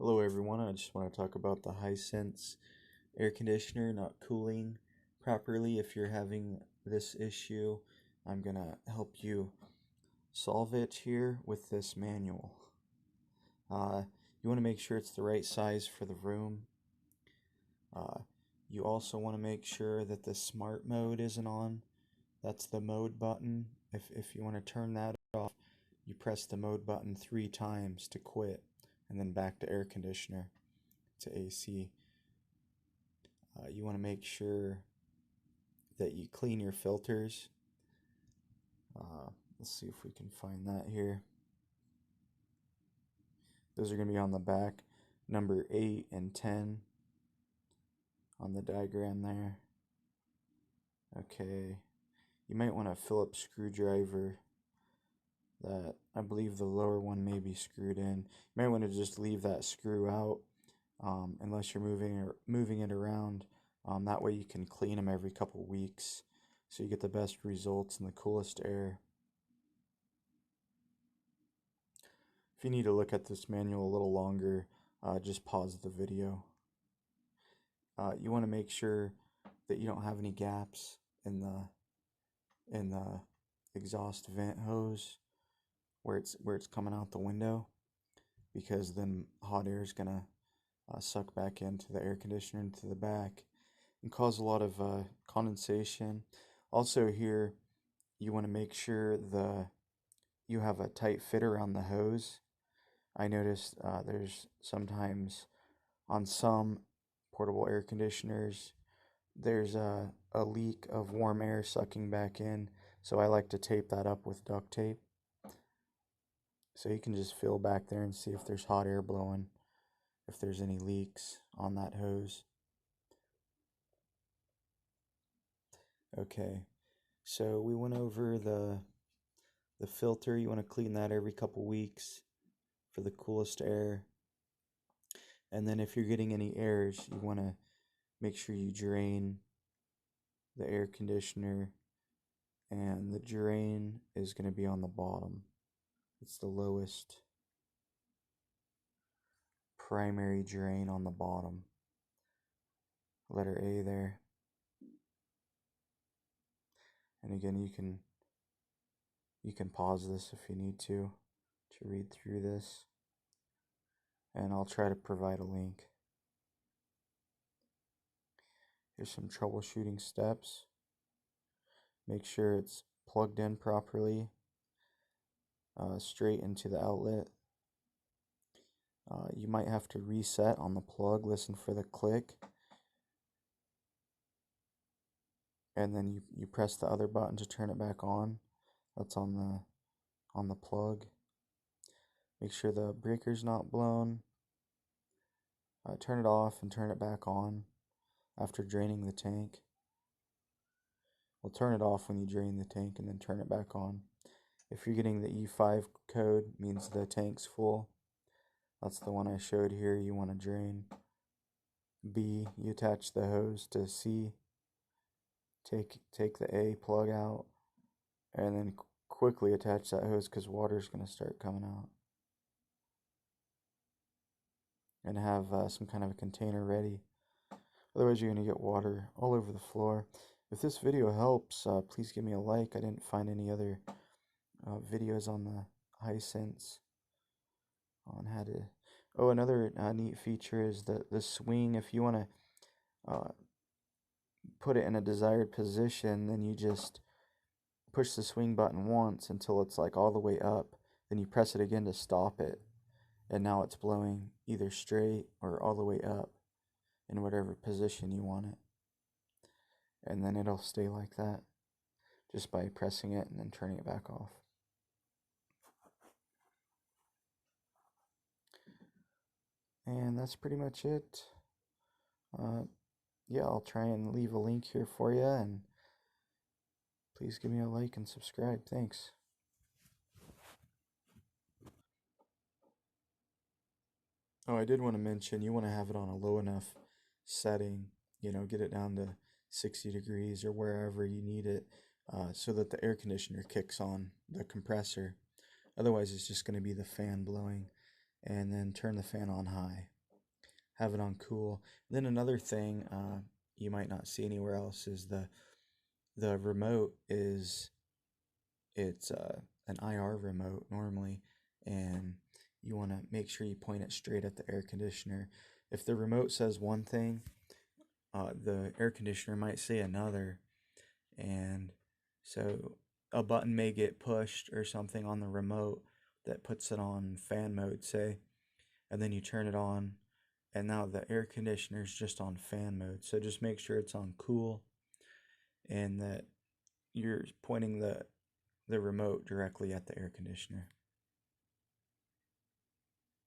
Hello everyone, I just want to talk about the Hisense air conditioner not cooling properly. If you're having this issue, I'm going to help you solve it here with this manual. You want to make sure it's the right size for the room. You also want to make sure that the smart mode isn't on. That's the mode button. If you want to turn that off, you press the mode button 3 times to quit, and then back to air conditioner to AC. You want to make sure that you clean your filters. Let's see if we can find that here. Those are going to be on the back, number 8 and 10 on the diagram there. Okay, you might want a Phillips screwdriver. That I believe the lower one may be screwed in. You might want to just leave that screw out unless you're moving it around. That way you can clean them every couple weeks so you get the best results and the coolest air. If you need to look at this manual a little longer, just pause the video. You want to make sure that you don't have any gaps in the exhaust vent hose where it's coming out the window, because then hot air is gonna suck back into the air conditioner into the back and cause a lot of condensation. Also here, you want to make sure you have a tight fit around the hose. I noticed there's sometimes on some portable air conditioners there's a leak of warm air sucking back in, so I like to tape that up with duct tape. So you can just feel back there and see if there's hot air blowing, if there's any leaks on that hose. Okay, so we went over the filter. You want to clean that every couple weeks for the coolest air. And then if you're getting any errors, you want to make sure you drain the air conditioner, and the drain is going to be on the bottom. It's the lowest primary drain on the bottom. Letter A there. And again, you can pause this if you need to read through this. And I'll try to provide a link. Here's some troubleshooting steps. Make sure it's plugged in properly, straight into the outlet. You might have to reset on the plug. Listen for the click, and then you press the other button to turn it back on. That's on the plug. Make sure the breaker's not blown. Turn it off and turn it back on after draining the tank. Well, turn it off when you drain the tank and then turn it back on. If you're getting the E5 code, means the tank's full. That's the one I showed here. You want to drain. B, you attach the hose to C. Take the A plug out, and then quickly attach that hose, because water's going to start coming out. And have some kind of a container ready. Otherwise you're going to get water all over the floor. If this video helps, please give me a like. I didn't find any other videos on the Hisense on how to... Oh, another neat feature is the swing. If you want to put it in a desired position, then you just push the swing button once until it's like all the way up. Then you press it again to stop it. And now it's blowing either straight or all the way up in whatever position you want it. And then it'll stay like that just by pressing it and then turning it back off. And that's pretty much it. Yeah, I'll try and leave a link here for you, and please give me a like and subscribe. Thanks. Oh, I did want to mention, you want to have it on a low enough setting, get it down to 60 degrees or wherever you need it, so that the air conditioner kicks on, the compressor. Otherwise, it's just going to be the fan blowing. And then turn the fan on high. have it on cool. Then another thing you might not see anywhere else is the remote is an IR remote normally, and you want to make sure you point it straight at the air conditioner. If the remote says one thing, the air conditioner might say another, and so a button may get pushed or something on the remote that puts it on fan mode, say, and then you turn it on, and now the air conditioner is just on fan mode. So just make sure it's on cool and that you're pointing the remote directly at the air conditioner.